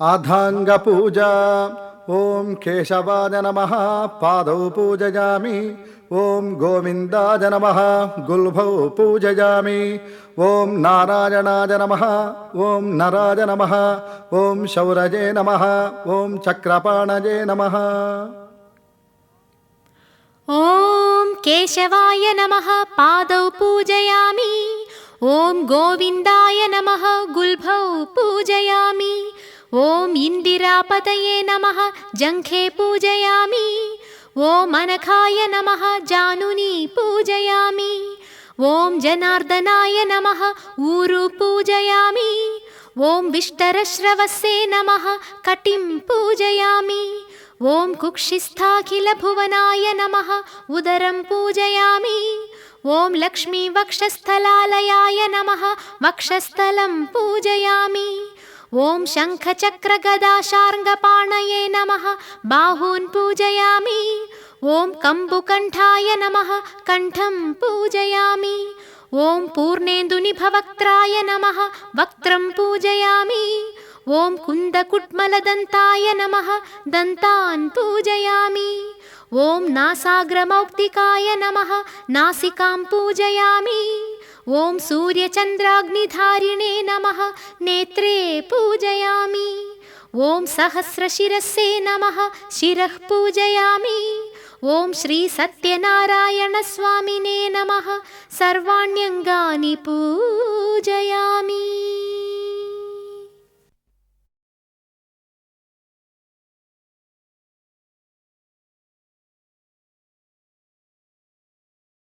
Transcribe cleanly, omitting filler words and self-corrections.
आधांगपूजा। ओं केशवाय नमः पादौ पूजयामि। ओं गोविंदाय नमः गुल्भौ पूजयामि। ओं नारायणाय नमः ओं नराय नमः ओं शौरजे नमः ओं चक्रपाणये नमः। ॐ केशवाय नमः पादौ पूजयामि। ॐ गोविन्दाय नमः गुल्भौ पूजयामि। ॐ इन्दिरापतये नमः जङ्घे पूजयामि। ॐ अनघाय नमः जानुनी पूजयामि। ॐ जनार्दनाय नमः ऊरु पूजयामि। ॐ विष्टरश्रवसे नमः कटिं पूजयामि। ॐ कुक्षिस्थाखिलभुवनाय नमः उदरं पूजयामि। ॐ लक्ष्मीवक्षस्थलालयाय नमः वक्षस्थलं पूजयामि। ॐ शङ्खचक्रगदाशार्ङ्गपाणये नमः बाहून् पूजयामि। ॐ कम्बुकण्ठाय नमः कण्ठं पूजयामि। ॐ पूर्णेन्दुनिभवक्त्राय नमः वक्त्रं पूजयामि। ॐ कुन्दकुट्मलदन्ताय नमः दन्तान् पूजयामि। ॐ नासाग्रमौक्तिकाय नमः नासिकां पूजयामि। ॐ सूर्यचन्द्राग्निधारिणे नमः नेत्रे पूजयामि। ॐ सहस्रशिरसे नमः शिरः पूजयामि। ॐ श्रीसत्यनारायणस्वामिने नमः सर्वाण्यङ्गानि पूजयामि।